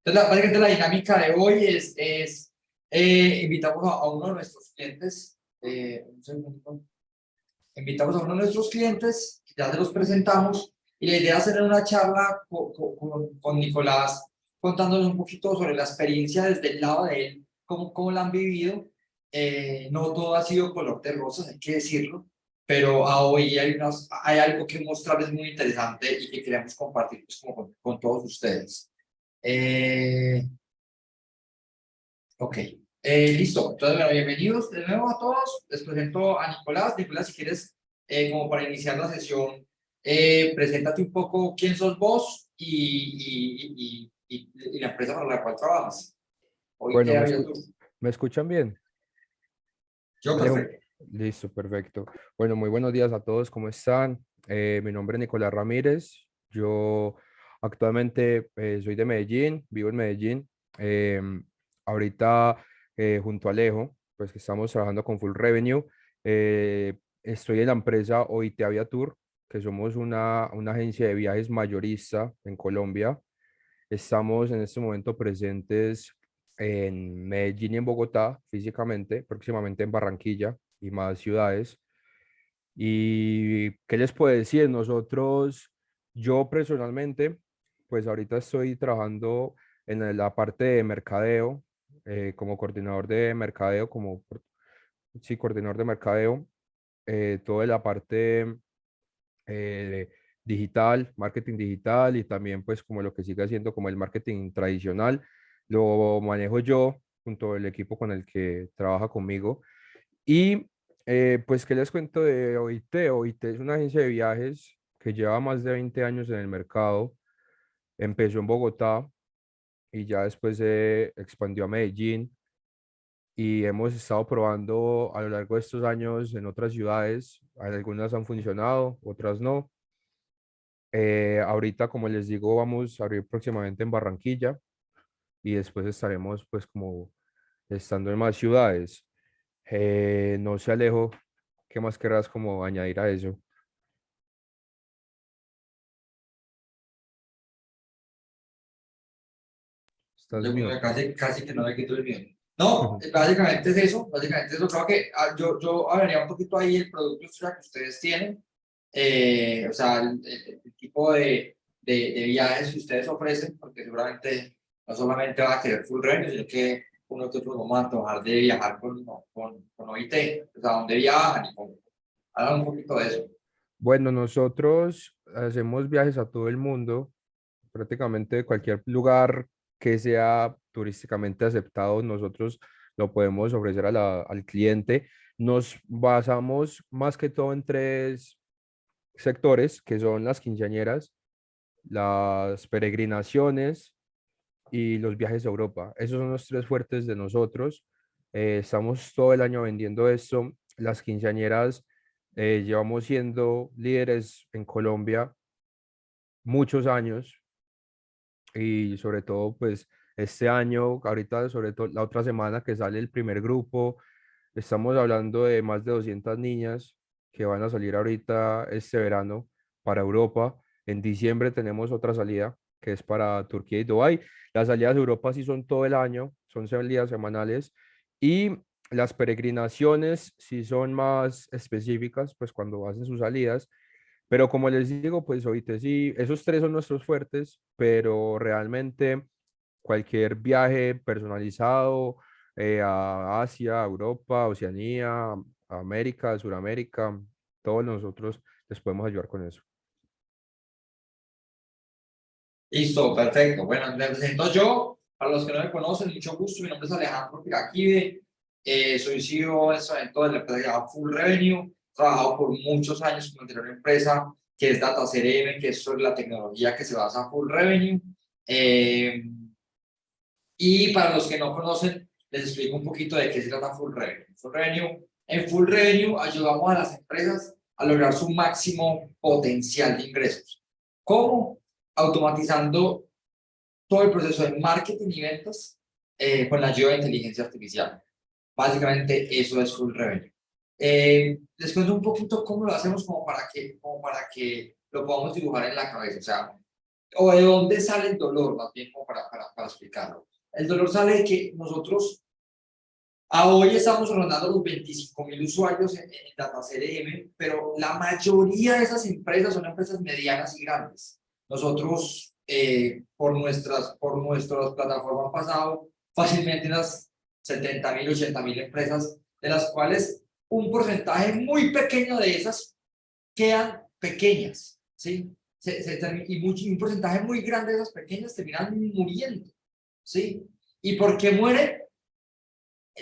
Entonces, básicamente la dinámica de hoy invitamos a uno de nuestros clientes, un segundo. Invitamos a uno de nuestros clientes, ya se los presentamos, y la idea es tener una charla con Nicolás, contándonos un poquito sobre la experiencia desde el lado de él, cómo la han vivido. No todo ha sido color de rosas, hay que decirlo, pero hoy hay algo que mostrarles muy interesante y que queremos compartir pues, como con todos ustedes. Ok, listo. Entonces, bueno, bienvenidos de nuevo a todos. Les presento a Nicolás. Nicolás, si quieres, como para iniciar la sesión, preséntate un poco quién sos vos y la empresa para la cual trabajas. Hoy Bueno, te había tú. ¿me escuchan bien? Yo, Dejo- perfecto. Listo, perfecto. Bueno, muy buenos días a todos, ¿cómo están? Mi nombre es Nicolás Ramírez. Yo actualmente soy de Medellín, vivo en Medellín. Ahorita, junto a Alejo, pues que estamos trabajando con Full Revenue. Estoy en la empresa OIT Aviatur, que somos una agencia de viajes mayorista en Colombia. Estamos en este momento presentes en Medellín y en Bogotá físicamente, próximamente en Barranquilla y más ciudades. ¿Y qué les puedo decir? Yo personalmente, pues ahorita estoy trabajando en la parte de mercadeo, como coordinador de mercadeo, sí, coordinador de mercadeo, toda la parte eh, digital, marketing digital y también pues como lo que sigue haciendo como el marketing tradicional, lo manejo yo junto al equipo con el que trabaja conmigo. Y pues, ¿qué les cuento de OIT? OIT es una agencia de viajes que lleva más de 20 años en el mercado. Empezó en Bogotá y ya después se expandió a Medellín y hemos estado probando a lo largo de estos años en otras ciudades. Algunas han funcionado, otras no. Ahorita, como les digo, vamos a abrir próximamente en Barranquilla y después estaremos pues como estando en más ciudades. No sé, Alejo, ¿qué más querrás como añadir a eso? Estás mute. Casi que no me quito el miedo. No, básicamente es eso. Básicamente es eso. Creo que yo hablaría un poquito ahí el producto que ustedes tienen. O sea, el tipo de viajes que ustedes ofrecen, porque seguramente no solamente van a querer full revenue, sino que uno que otro no va a antojar de viajar con OIT, o sea, dónde viajan y cómo. Hablan un poquito de eso. Bueno, nosotros hacemos viajes a todo el mundo, prácticamente cualquier lugar que sea turísticamente aceptado, nosotros lo podemos ofrecer al cliente. Nos basamos más que todo en tres sectores, que son las quinceañeras, las peregrinaciones y los viajes a Europa. Esos son los tres fuertes de nosotros. Estamos todo el año vendiendo esto. Las quinceañeras, llevamos siendo líderes en Colombia muchos años y sobre todo pues este año, ahorita sobre todo la otra semana que sale el primer grupo, estamos hablando de más de 200 niñas que van a salir ahorita este verano para Europa. En diciembre tenemos otra salida que es para Turquía y Dubái. Las salidas de Europa sí son todo el año, son salidas semanales y las peregrinaciones sí son más específicas, pues cuando hacen sus salidas. Pero como les digo, pues ahorita sí, esos tres son nuestros fuertes, pero realmente cualquier viaje personalizado a Asia, a Europa, a Oceanía, a América, a Sudamérica, todos nosotros les podemos ayudar con eso. Listo, perfecto. Bueno, me presento yo. Para los que no me conocen, mucho gusto. Mi nombre es Alejandro Piraquive. Soy CEO en este momento de la empresa llamada Full Revenue. He trabajado por muchos años con una empresa que es Data CRM, que es sobre la tecnología que se basa en Full Revenue. Y para los que no conocen, les explico un poquito de qué se trata Full Revenue. Full Revenue. En Full Revenue ayudamos a las empresas a lograr su máximo potencial de ingresos. ¿Cómo? Automatizando todo el proceso de marketing y ventas con la ayuda de inteligencia artificial. Básicamente eso es Full Revenue. Les cuento un poquito cómo lo hacemos como para que lo podamos dibujar en la cabeza. O sea, o de dónde sale el dolor, más bien como para explicarlo. El dolor sale de que nosotros a hoy estamos rondando los 25.000 usuarios en Data CRM, pero la mayoría de esas empresas son empresas medianas y grandes. Nosotros, por nuestras plataformas pasado, fácilmente unas 70.000, 80.000 empresas, de las cuales un porcentaje muy pequeño de esas quedan pequeñas, ¿sí? Y un porcentaje muy grande de esas pequeñas terminan muriendo, ¿sí? ¿Y por qué mueren?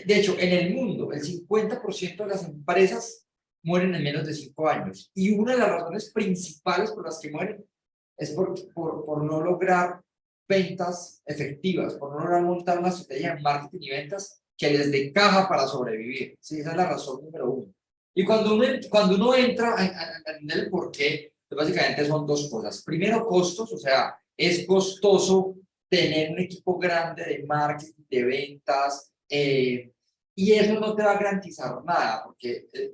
De hecho, en el mundo, el 50% de las empresas mueren en menos de 5 años. Y una de las razones principales por las que mueren es por no lograr ventas efectivas, por no lograr montar una estrategia de marketing y ventas que les dé caja para sobrevivir. Sí, esa es la razón número uno. Y cuando uno entra a entender el por qué, pues básicamente son dos cosas. Primero, costos, o sea, es costoso tener un equipo grande de marketing, de ventas, y eso no te va a garantizar nada,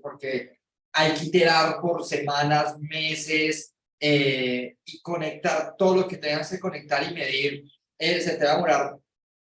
porque hay que iterar por semanas, meses, y conectar todo lo que tengas que conectar y medir, se te va a demorar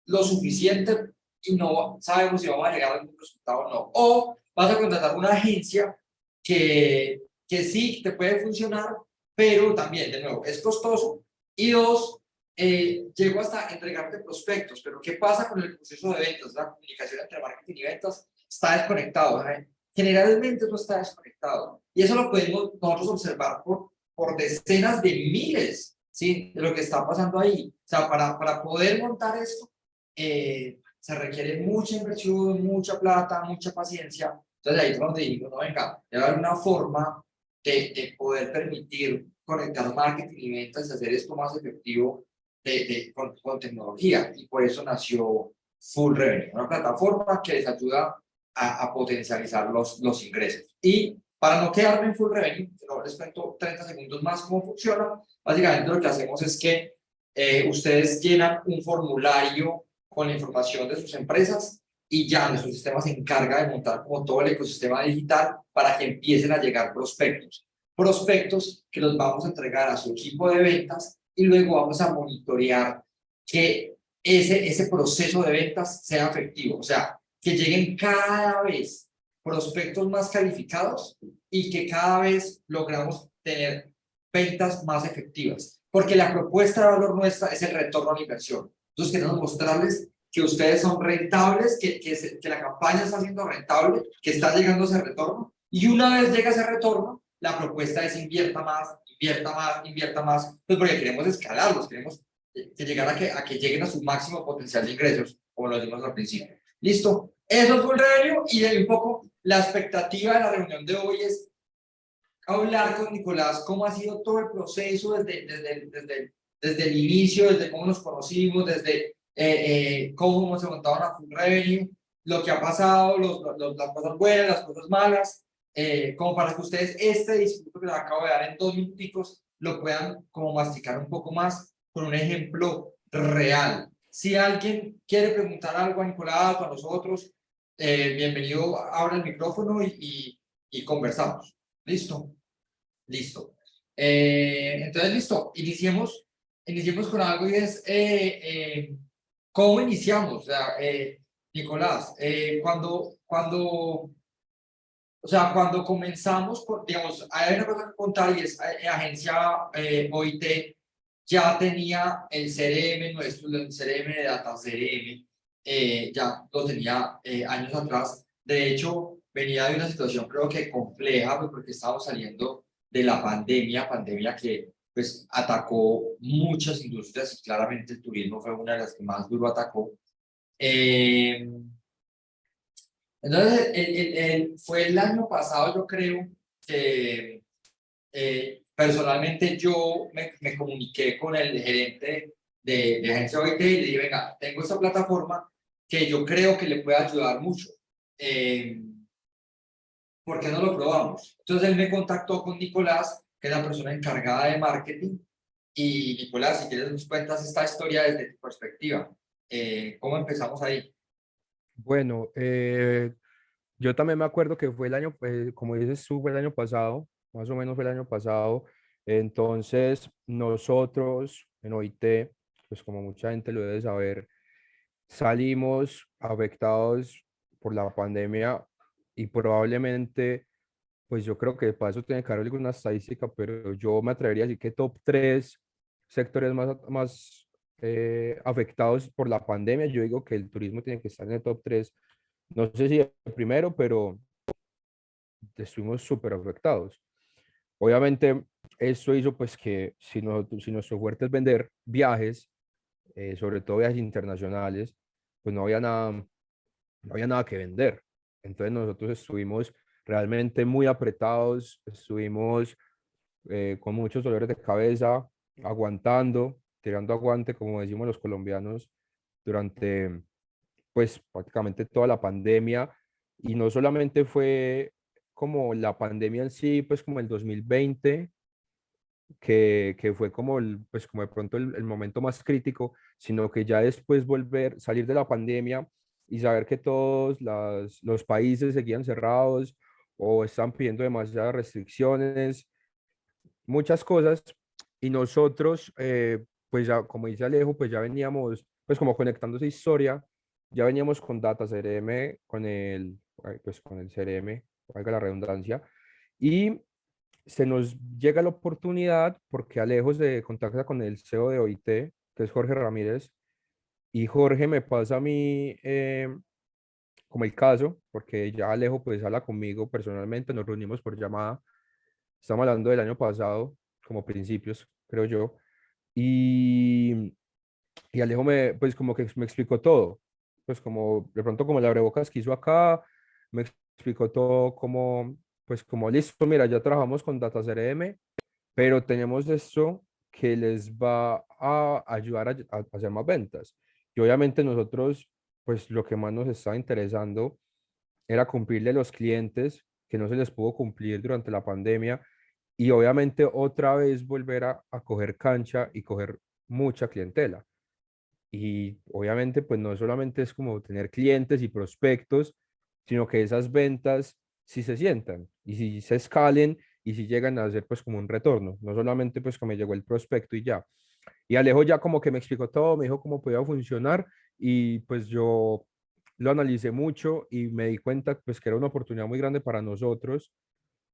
lo suficiente y no sabemos si vamos a llegar a algún resultado o no. O vas a contratar una agencia que sí te puede funcionar, pero también, de nuevo, es costoso. Y dos, llego hasta entregarte prospectos, pero ¿qué pasa con el proceso de ventas? La comunicación entre marketing y ventas está desconectado, ¿eh? Generalmente no está desconectado. Y eso lo podemos nosotros observar por decenas de miles, ¿sí? De lo que está pasando ahí. O sea, para poder montar esto, se requiere mucha inversión, mucha plata, mucha paciencia. Entonces ahí es donde digo, no, venga, debe haber una forma de poder permitir conectar marketing y ventas y hacer esto más efectivo con tecnología. Y por eso nació Full Revenue, una plataforma que les ayuda a potencializar los ingresos. Y para no quedarme en Full Revenue, no les cuento 30 segundos más cómo funciona. Básicamente lo que hacemos es que ustedes llenan un formulario con la información de sus empresas y ya nuestro sistema se encarga de montar como todo el ecosistema digital para que empiecen a llegar prospectos. Prospectos que los vamos a entregar a su equipo de ventas y luego vamos a monitorear que ese proceso de ventas sea efectivo. O sea, que lleguen cada vez prospectos más calificados y que cada vez logramos tener ventas más efectivas. Porque la propuesta de valor nuestra es el retorno a la inversión. Entonces queremos mostrarles que ustedes son rentables, que la campaña está siendo rentable, que está llegando ese retorno. Y una vez llega ese retorno, la propuesta es invierta más, invierta más, invierta más, pues porque queremos escalarlos, queremos que llegar a que lleguen a su máximo potencial de ingresos, como lo dijimos al principio. ¿Listo? Eso fue el revenue y de un poco la expectativa de la reunión de hoy es hablar con Nicolás cómo ha sido todo el proceso desde el inicio, desde cómo nos conocimos, desde cómo hemos montado una Full Revenue, lo que ha pasado, las cosas buenas, las cosas malas, como para que ustedes este discurso que les acabo de dar en 2 minuticos lo puedan como masticar un poco más con un ejemplo real. Si alguien quiere preguntar algo a Nicolás o a nosotros, bienvenido, abra el micrófono y conversamos. ¿Listo? Listo. Entonces, listo. Iniciemos con algo y es, ¿cómo iniciamos? O sea, Nicolás, cuando comenzamos, digamos, hay una cosa que contar y es, agencia OIT ya tenía el CRM nuestro, el CRM de Data CRM, ya lo tenía años atrás. De hecho, venía de una situación creo que compleja, pues, porque estábamos saliendo de la pandemia que pues atacó muchas industrias y claramente el turismo fue una de las que más duro atacó. Entonces, fue el año pasado, yo creo, que personalmente yo me comuniqué con el gerente de agencia OIT y le dije, venga, tengo esta plataforma que yo creo que le puede ayudar mucho. ¿Por qué no lo probamos? Entonces él me contactó con Nicolás, que es la persona encargada de marketing. Y Nicolás, si quieres nos cuentas esta historia desde tu perspectiva. ¿Cómo empezamos ahí? Bueno, yo también me acuerdo que fue el año, como dices tú, fue el año pasado, más o menos fue el año pasado. Entonces, nosotros en OIT, pues como mucha gente lo debe saber, salimos afectados por la pandemia y probablemente, pues yo creo que para eso tiene que haber alguna estadística, pero yo me atrevería a decir que top 3 sectores más afectados por la pandemia, yo digo que el turismo tiene que estar en el top 3. No sé si el primero, pero estuvimos súper afectados. Obviamente, eso hizo pues que si nuestro fuerte es vender viajes, sobre todo viajes internacionales, pues no había nada que vender. Entonces nosotros estuvimos realmente muy apretados, estuvimos con muchos dolores de cabeza, aguantando, tirando aguante, como decimos los colombianos, durante pues prácticamente toda la pandemia. Y no solamente fue como la pandemia en sí, pues como el 2020, que fue como, pues como de pronto el momento más crítico, sino que ya después salir de la pandemia y saber que todos los países seguían cerrados o están pidiendo demasiadas restricciones, muchas cosas, y nosotros, pues ya, como dice Alejo, pues ya veníamos, pues como conectando esa historia, ya veníamos con Data CRM, pues con el CRM, valga la redundancia, y se nos llega la oportunidad porque Alejo se contacta con el CEO de OIT, que es Jorge Ramírez, y Jorge me pasa a mí como el caso, porque ya Alejo pues habla conmigo personalmente, nos reunimos por llamada, estamos hablando del año pasado, como principios, creo yo, y, y Alejo pues como que me explicó todo, pues como de pronto como el abrebocas que hizo acá, me explicó todo como, pues como listo, mira, ya trabajamos con Data CRM, pero tenemos esto que les va a ayudar a hacer más ventas. Y obviamente nosotros, pues lo que más nos estaba interesando era cumplirle a los clientes que no se les pudo cumplir durante la pandemia y obviamente otra vez volver a coger cancha y coger mucha clientela. Y obviamente pues no solamente es como tener clientes y prospectos, sino que esas ventas sí se sientan y si se escalen y si llegan a hacer pues como un retorno, no solamente pues como me llegó el prospecto y ya. Y Alejo ya como que me explicó todo, me dijo cómo podía funcionar y pues yo lo analicé mucho y me di cuenta pues que era una oportunidad muy grande para nosotros,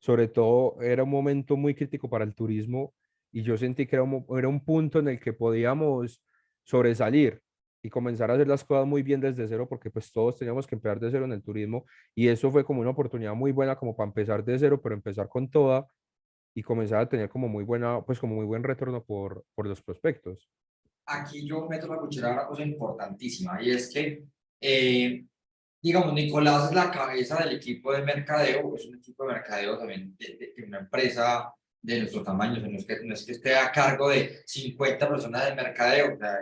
sobre todo era un momento muy crítico para el turismo y yo sentí que era un punto en el que podíamos sobresalir y comenzar a hacer las cosas muy bien desde cero porque pues todos teníamos que empezar de cero en el turismo y eso fue como una oportunidad muy buena como para empezar de cero, pero empezar con toda y comenzar a tener como muy buena, pues como muy buen retorno por los prospectos. Aquí yo meto la cuchara a una cosa importantísima y es que, eh, digamos, Nicolás es la cabeza del equipo de mercadeo, es un equipo de mercadeo también de una empresa de nuestro tamaño, o sea, no es que esté a cargo de 50 personas de mercadeo, o sea,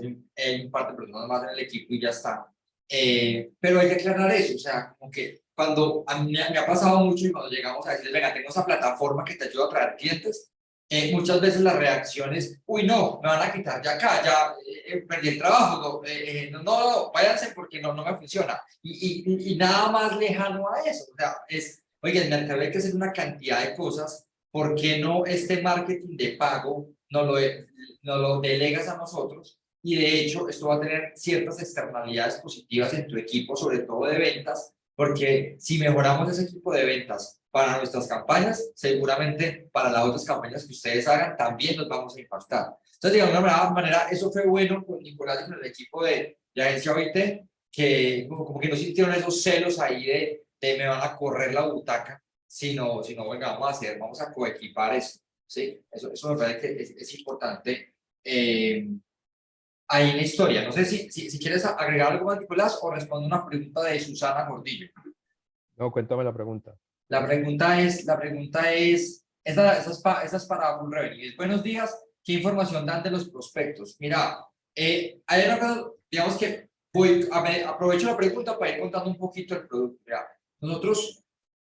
él y un par de personas más en el equipo y ya está. Pero hay que aclarar eso, o sea, como que cuando a mí me ha pasado mucho y cuando llegamos a decirles, venga, tengo esa plataforma que te ayuda a traer clientes, muchas veces la reacción es, uy, no, me van a quitar ya acá, ya perdí el trabajo, no, váyanse porque no me funciona. Y nada más lejano a eso, o sea, oye, el mercado hay que hacer una cantidad de cosas, ¿por qué no este marketing de pago no lo delegas a nosotros? Y de hecho, esto va a tener ciertas externalidades positivas en tu equipo, sobre todo de ventas, porque si mejoramos ese equipo de ventas para nuestras campañas, seguramente para las otras campañas que ustedes hagan también nos vamos a impactar. Entonces, de alguna manera, eso fue bueno con Nicolás y con el equipo de Agencia OIT, que como que no sintieron esos celos ahí de me van a correr la butaca, sino venga, vamos a coequipar eso. ¿Sí? Eso me parece que es importante ahí en la historia. No sé si quieres agregar algo más, Nicolás, o respondo una pregunta de Susana Gordillo. No, cuéntame la pregunta. La pregunta es, esa es para Full Revenue. Buenos días, ¿qué información dan de los prospectos? Mira, hay una cosa, digamos que aprovecho la pregunta para ir contando un poquito el producto. Mira, nosotros,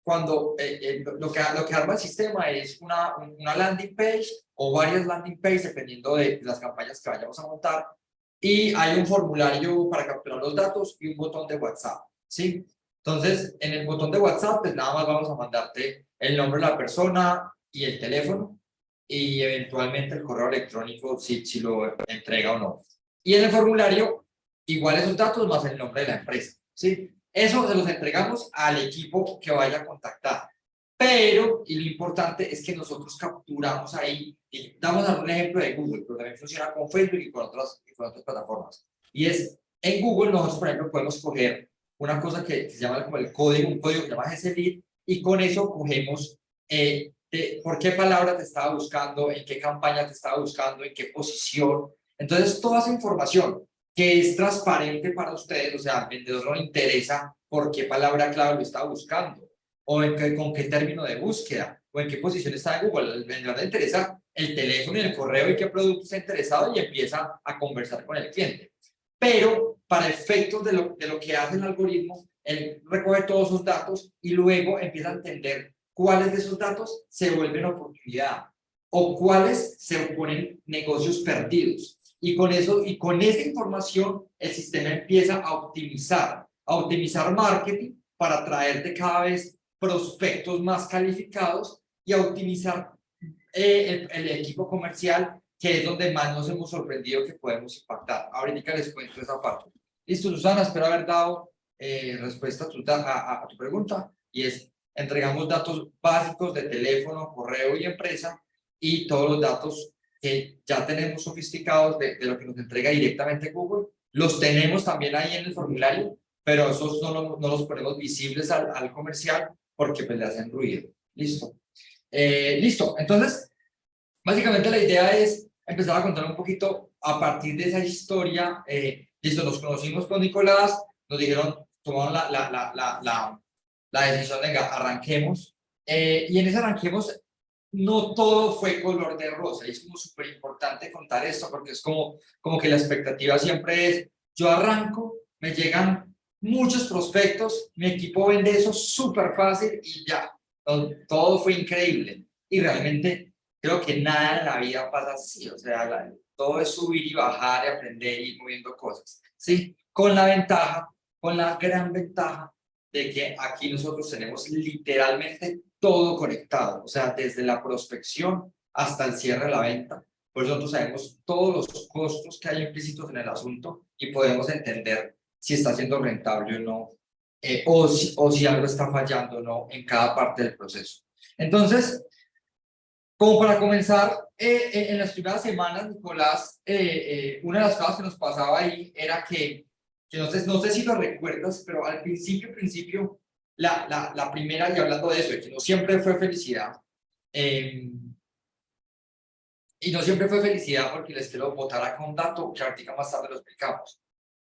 cuando lo que arma el sistema es una landing page o varias landing pages, dependiendo de las campañas que vayamos a montar, y hay un formulario para capturar los datos y un botón de WhatsApp, ¿sí? Entonces, en el botón de WhatsApp, pues nada más vamos a mandarte el nombre de la persona y el teléfono. y eventualmente el correo electrónico si lo entrega o no. Y en el formulario, igual esos datos más el nombre de la empresa, ¿sí? Eso se los entregamos al equipo que vaya a contactar. Pero, y lo importante es que nosotros capturamos ahí, y damos un ejemplo de Google, pero también funciona con Facebook y con otras plataformas. Y es, en Google nosotros, por ejemplo, podemos coger una cosa que se llama como el código, un código que se llama GCLead, y con eso cogemos por qué palabra te estaba buscando, en qué campaña te estaba buscando, en qué posición. Entonces, toda esa información que es transparente para ustedes, o sea, al vendedor no le interesa por qué palabra clave lo está buscando, o con qué término de búsqueda, o en qué posición está en Google. Al vendedor le interesa el teléfono y el correo y qué producto está interesado y empieza a conversar con el cliente. Pero para efectos de lo que hace el algoritmo, él recoge todos esos datos y luego empieza a entender cuáles de esos datos se vuelven oportunidad o cuáles se ponen negocios perdidos. Y con eso, y con esa información, el sistema empieza a optimizar marketing para traerte cada vez prospectos más calificados y a optimizar el equipo comercial, que es donde más nos hemos sorprendido que podemos impactar. Ahorita les cuento esa parte. Listo, Susana, espero haber dado respuesta a tu pregunta, y es, entregamos datos básicos de teléfono, correo y empresa, y todos los datos que ya tenemos sofisticados de lo que nos entrega directamente Google, los tenemos también ahí en el formulario, pero esos no los ponemos visibles al comercial porque pues le hacen ruido. Listo. Listo, entonces, básicamente la idea es empezar a contar un poquito a partir de esa historia. Listo, nos conocimos con Nicolás, nos dijeron, tomamos la decisión de venga, arranquemos. Y en ese arranquemos, no todo fue color de rosa. Y es como súper importante contar esto porque es como que la expectativa siempre es, yo arranco, me llegan muchos prospectos, mi equipo vende eso súper fácil y ya, todo fue increíble. Y realmente creo que nada en la vida pasa así, o sea, todo es subir y bajar y aprender y ir moviendo cosas, ¿sí? Con la ventaja, con la gran ventaja de que aquí nosotros tenemos literalmente todo conectado, o sea, desde la prospección hasta el cierre de la venta. Por eso nosotros sabemos todos los costos que hay implícitos en el asunto y podemos entender si está siendo rentable o no, o si algo está fallando o no en cada parte del proceso. Entonces, como para comenzar, en las primeras semanas, Nicolás, una de las cosas que nos pasaba ahí era que no sé si lo recuerdas, pero al principio, la primera, y hablando de eso, de que no siempre fue felicidad, eh, y no siempre fue felicidad porque les quiero botar acá un dato que ahorita más tarde lo explicamos,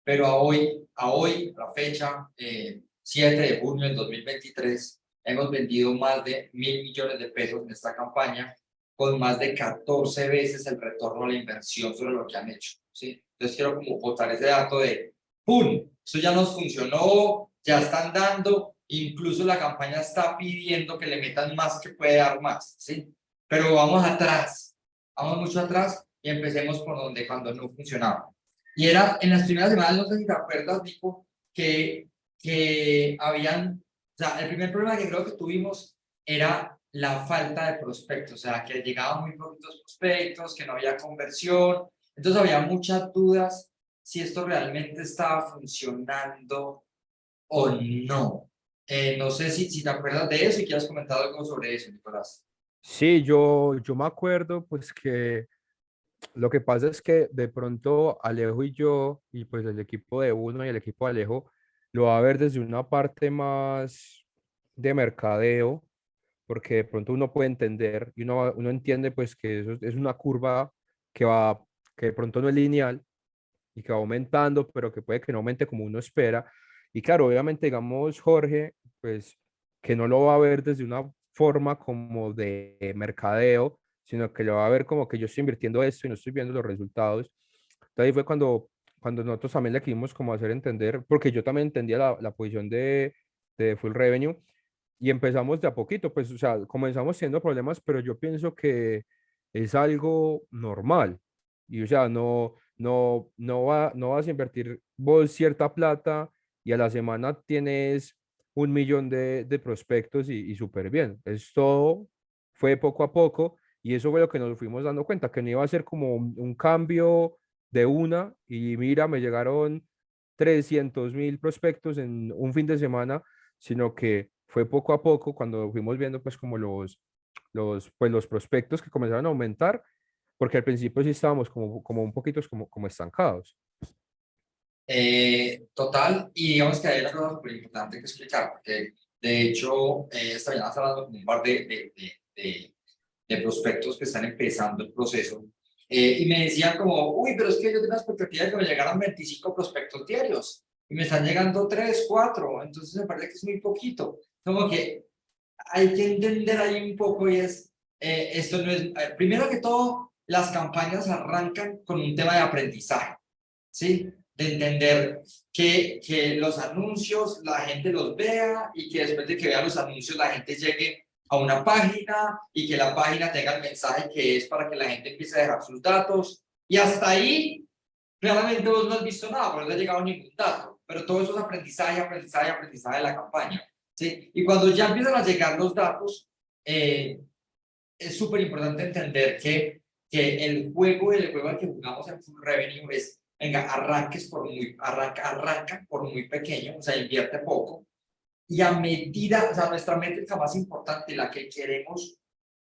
pero a la fecha, 7 de junio del 2023, hemos vendido más de 1.000 millones de pesos en esta campaña, con más de 14 veces el retorno a la inversión sobre lo que han hecho, ¿sí? Entonces quiero como botar ese dato de, ¡pum! Eso ya nos funcionó, ya están dando, incluso la campaña está pidiendo que le metan más, que puede dar más, ¿sí? Pero vamos mucho atrás y empecemos por donde cuando no funcionaba. Y era en las primeras semanas, no sé si te acuerdas, Nico, que habían, o sea, el primer problema que creo que tuvimos era la falta de prospectos, o sea, que llegaban muy poquitos prospectos, que no había conversión, entonces había muchas dudas si esto realmente estaba funcionando o no. No sé si te acuerdas de eso y quieras comentar algo sobre eso, Nicolás. Sí, yo me acuerdo pues que lo que pasa es que de pronto Alejo y yo, y pues el equipo de uno y el equipo de Alejo, lo va a ver desde una parte más de mercadeo, porque de pronto uno puede entender y uno entiende pues que eso es una curva que va, que de pronto no es lineal y que va aumentando, pero que puede que no aumente como uno espera. Y claro, obviamente, digamos, Jorge, pues que no lo va a ver desde una forma como de mercadeo, sino que lo va a ver como que yo estoy invirtiendo esto y no estoy viendo los resultados. Entonces ahí fue cuando nosotros también le quisimos como hacer entender, porque yo también entendía la posición de full revenue y empezamos de a poquito, pues, o sea, comenzamos teniendo problemas, pero yo pienso que es algo normal. Y, o sea, no vas a invertir vos cierta plata y a la semana tienes 1 millón de prospectos y súper bien. Es todo, fue poco a poco Y eso fue lo que nos fuimos dando cuenta, que no iba a ser como un cambio de una, y mira, me llegaron 300.000 prospectos en un fin de semana, sino que fue poco a poco cuando fuimos viendo pues como pues, los prospectos que comenzaron a aumentar, porque al principio sí estábamos como un poquito como estancados. Total, y digamos que hay una cosa súper importante que explicar, porque de hecho, esta mañana estaba hablando con un par de prospectos que están empezando el proceso, y me decían como, uy, pero es que yo tengo la expectativa de que me llegaran 25 prospectos diarios, y me están llegando 3 4 entonces me parece que es muy poquito. Como que hay que entender ahí un poco y es, esto no es, primero que todo, las campañas arrancan con un tema de aprendizaje, ¿sí? De entender que los anuncios la gente los vea y que después de que vea los anuncios la gente llegue a una página y que la página tenga el mensaje que es para que la gente empiece a dejar sus datos. Y hasta ahí, claramente vos no has visto nada, porque no ha llegado ningún dato, pero todo eso es aprendizaje, aprendizaje, aprendizaje de la campaña, ¿sí? Y cuando ya empiezan a llegar los datos, es súper importante entender que el juego al que jugamos en Full Revenue es, venga, arranca por muy pequeño, o sea, invierte poco, y a medida, o sea, nuestra métrica más importante, la que queremos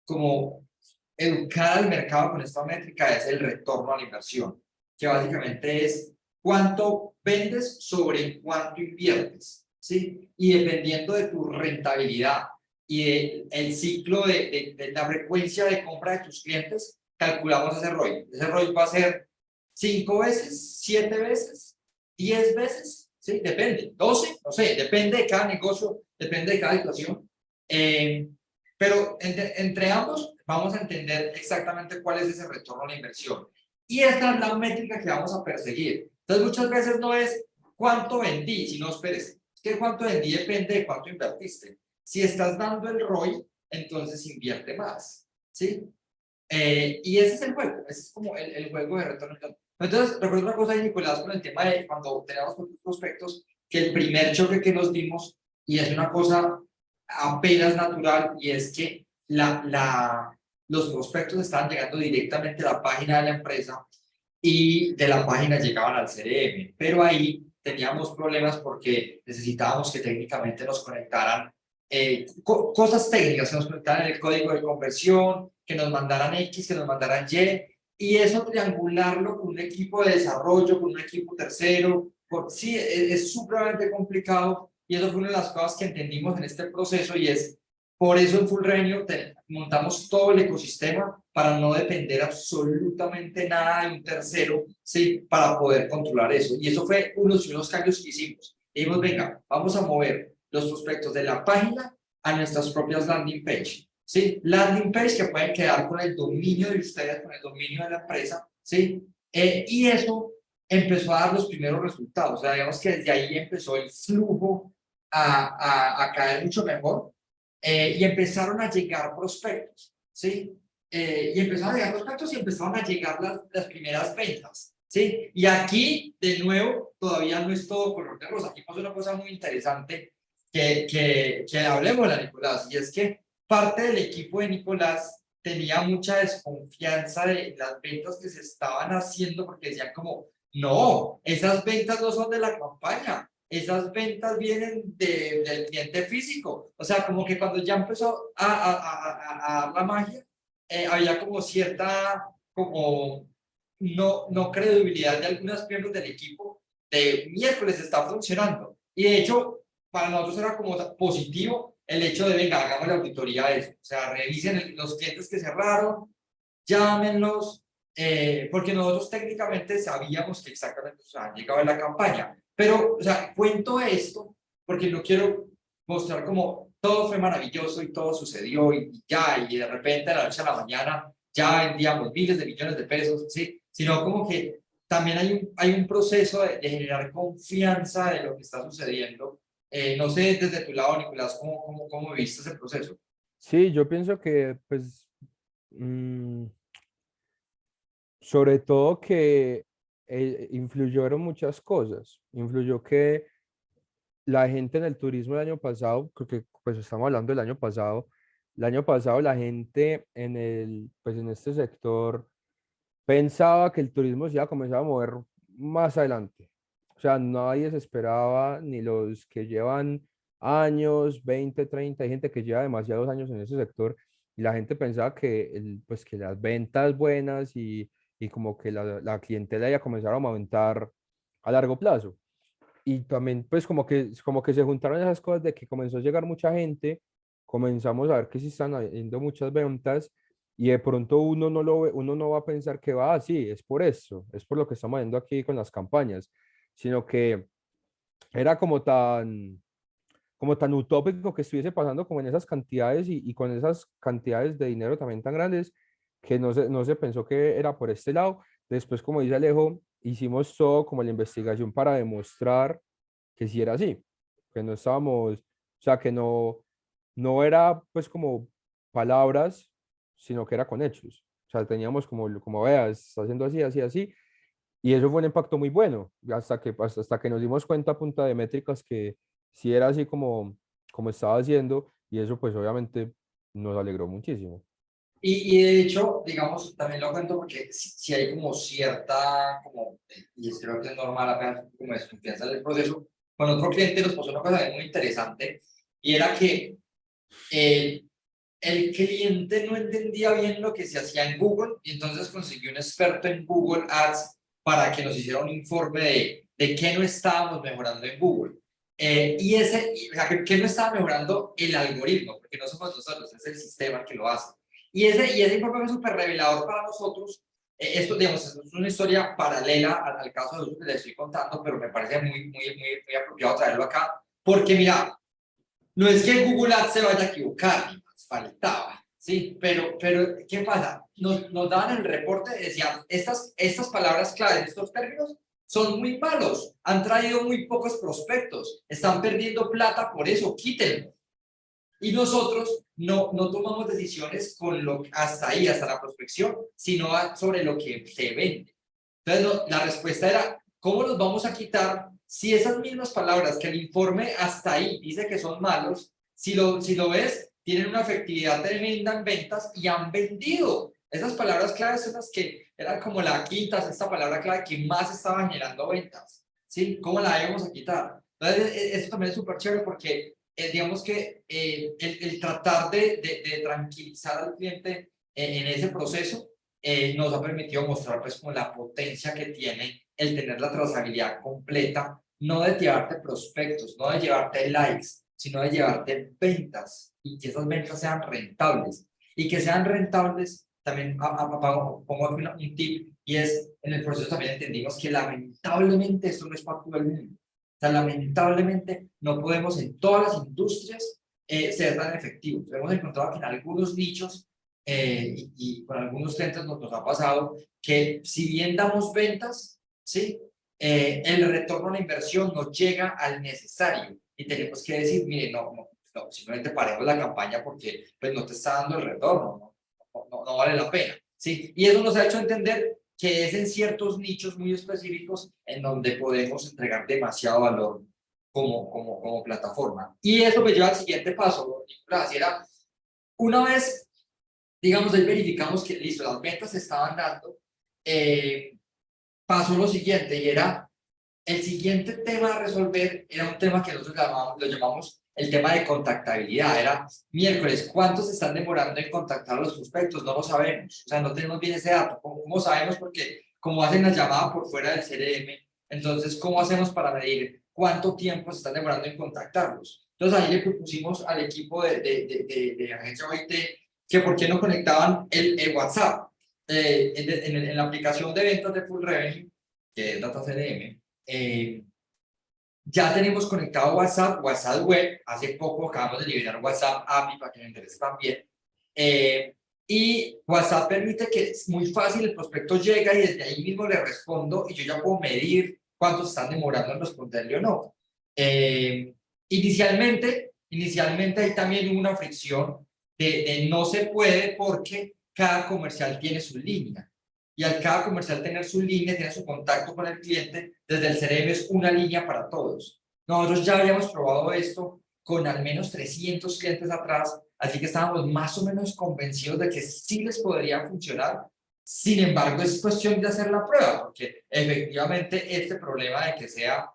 como educar al mercado con esta métrica es el retorno a la inversión, que básicamente es cuánto vendes sobre cuánto inviertes, ¿sí? Y dependiendo de tu rentabilidad y del ciclo de la frecuencia de compra de tus clientes, calculamos ese ROI. Ese ROI va a ser 5 veces, 7 veces, 10 veces, ¿sí? Depende, 12, no sé, depende de cada negocio, depende de cada situación. Pero entre ambos vamos a entender exactamente cuál es ese retorno a la inversión. Y esta es la métrica que vamos a perseguir. Entonces, muchas veces no es cuánto vendí, sino, espérese, es que cuánto vendí depende de cuánto invertiste. Si estás dando el ROI, entonces invierte más, ¿sí? Y ese es el juego, ese es como el juego de retorno. Entonces, recuerdo una cosa, Nicolás, con el tema de cuando tenemos prospectos, que el primer choque que nos dimos, y es una cosa apenas natural, y es que los prospectos estaban llegando directamente a la página de la empresa y de la página llegaban al CRM, pero ahí teníamos problemas porque necesitábamos que técnicamente nos conectaran cosas técnicas, que nos conectaran el código de conversión, que nos mandaran X, que nos mandaran Y, y eso triangularlo con un equipo de desarrollo, con un equipo tercero, sí, es supremamente complicado, y eso fue una de las cosas que entendimos en este proceso, y es por eso en Full Revenue montamos todo el ecosistema para no depender absolutamente nada de un tercero, ¿sí? Para poder controlar eso. Y eso fue unos cambios que hicimos. Dijimos, venga, vamos a mover los prospectos de la página a nuestras propias landing page, ¿sí? Landing page que pueden quedar con el dominio de ustedes, con el dominio de la empresa, ¿sí? Y eso empezó a dar los primeros resultados. O sea, digamos que desde ahí empezó el flujo a caer mucho mejor, y empezaron a llegar prospectos, ¿sí? Y empezaron a llegar prospectos y empezaron a llegar las primeras ventas, ¿sí? Y aquí, de nuevo, todavía no es todo color de rosa. Aquí pasa una cosa muy interesante que hablemos de Nicolás, y es que parte del equipo de Nicolás tenía mucha desconfianza de las ventas que se estaban haciendo, porque decían como, no, esas ventas no son de la campaña, esas ventas vienen del cliente físico. O sea, como que cuando ya empezó a dar la magia, había como cierta, como no credibilidad de algunos miembros del equipo de miércoles está funcionando. Y de hecho, para nosotros era como positivo el hecho de, venga, hagamos la auditoría de eso. O sea, revisen los clientes que cerraron, llámenlos, porque nosotros técnicamente sabíamos que exactamente, o sea, han llegado a la campaña. Pero, o sea, cuento esto porque no quiero mostrar como todo fue maravilloso y todo sucedió y ya, y de repente a la noche a la mañana ya vendíamos miles de millones de pesos, ¿sí? Sino como que también hay un proceso de generar confianza de lo que está sucediendo. No sé desde tu lado, Nicolás, cómo viste ese proceso. Sí, yo pienso que, pues, mm, sobre todo que influyeron muchas cosas. Influyó que la gente en el turismo el año pasado, porque pues estamos hablando del año pasado, el año pasado la gente pues en este sector pensaba que el turismo se iba a comenzar a mover más adelante. O sea, nadie se esperaba, ni los que llevan años, 20, 30, hay gente que lleva demasiados años en ese sector y la gente pensaba que, pues, que las ventas buenas y como que la clientela iba a comenzar a aumentar a largo plazo. Y también pues como que se juntaron esas cosas de que comenzó a llegar mucha gente, comenzamos a ver que sí están habiendo muchas ventas y de pronto uno no lo ve, uno no va a pensar que va así, es por eso, es por lo que estamos viendo aquí con las campañas, sino que era como tan utópico que estuviese pasando como en esas cantidades y con esas cantidades de dinero también tan grandes que no se pensó que era por este lado. Después, como dice Alejo, hicimos todo como la investigación para demostrar que sí era así, que no estábamos, o sea, que no era pues como palabras, sino que era con hechos. O sea, teníamos como veas, está haciendo así, así, así, y eso fue un impacto muy bueno, hasta que nos dimos cuenta a punta de métricas que sí era así como estaba haciendo, y eso pues obviamente nos alegró muchísimo. Y de hecho, digamos, también lo cuento porque si hay como cierta, como, y creo que es normal, apenas como desconfianza del proceso. Con otro cliente nos pasó una cosa muy interesante, y era que eh, el cliente no entendía bien lo que se hacía en Google, y entonces consiguió un experto en Google Ads para que nos hiciera un informe de qué no estábamos mejorando en Google. O sea, que no estaba mejorando el algoritmo, porque no somos nosotros, es el sistema que lo hace. Y ese informe fue súper revelador para nosotros. Esto, digamos, es una historia paralela al caso de uso que les estoy contando, pero me parece muy apropiado traerlo acá, porque mira, no es que Google Ads se vaya a equivocar, ni más faltaba, ¿sí? Pero ¿qué pasa? Nos daban el reporte, decían, estas palabras claves, estos términos, son muy malos, han traído muy pocos prospectos, están perdiendo plata por eso, quítenlo. Y nosotros no tomamos decisiones con hasta ahí, hasta la prospección, sino sobre lo que se vende. Entonces, la respuesta era, ¿cómo los vamos a quitar si esas mismas palabras que el informe hasta ahí dice que son malos, si lo ves, tienen una efectividad tremenda en ventas y han vendido? Esas palabras claves son las que eran como la quinta, esta palabra clave que más estaba generando ventas. ¿Sí? ¿Cómo la íbamos a quitar? Entonces, eso también es súper chévere porque digamos que el tratar de tranquilizar al cliente en ese proceso nos ha permitido mostrar pues como la potencia que tiene el tener la trazabilidad completa, no de llevarte prospectos, no de llevarte likes, sino de llevarte ventas y que esas ventas sean rentables. Y que sean rentables, también pongo aquí un tip, y es, en el proceso también entendimos que lamentablemente esto no es para todo el mundo. O sea, lamentablemente no podemos en todas las industrias ser tan efectivos. Hemos encontrado que en algunos nichos y con algunos clientes nos ha pasado que si bien damos ventas, ¿sí? El retorno a la inversión no llega al necesario y tenemos que decir, mire, no, simplemente paremos la campaña porque pues, no te está dando el retorno, no vale la pena, ¿sí? Y eso nos ha hecho entender que es en ciertos nichos muy específicos en donde podemos entregar demasiado valor como plataforma. Y eso me lleva al siguiente paso, Nicolás, y era, una vez digamos, ahí verificamos que listo, las ventas se estaban dando, pasó lo siguiente y era, el siguiente tema a resolver era un tema que nosotros lo llamamos el tema de contactabilidad, era miércoles, ¿cuántos se están demorando en contactar a los prospectos? No lo sabemos, o sea, no tenemos bien ese dato, ¿cómo sabemos? Porque como hacen la llamada por fuera del CRM, entonces, ¿cómo hacemos para medir cuánto tiempo se están demorando en contactarlos? Entonces, ahí le propusimos al equipo de agencia OIT que por qué no conectaban el WhatsApp en la aplicación de ventas de Full Revenue, que es Data CRM. Ya tenemos conectado WhatsApp web, hace poco acabamos de liberar WhatsApp API para que me interese también, y WhatsApp permite que es muy fácil, el prospecto llega y desde ahí mismo le respondo y yo ya puedo medir cuántos están demorando en responderle o no. Inicialmente hay también una fricción de no se puede porque cada comercial tiene su línea. Y al cada comercial tener su línea, tener su contacto con el cliente, desde el CRM es una línea para todos. Nosotros ya habíamos probado esto con al menos 300 clientes atrás, así que estábamos más o menos convencidos de que sí les podría funcionar. Sin embargo, es cuestión de hacer la prueba, porque efectivamente este problema de que sea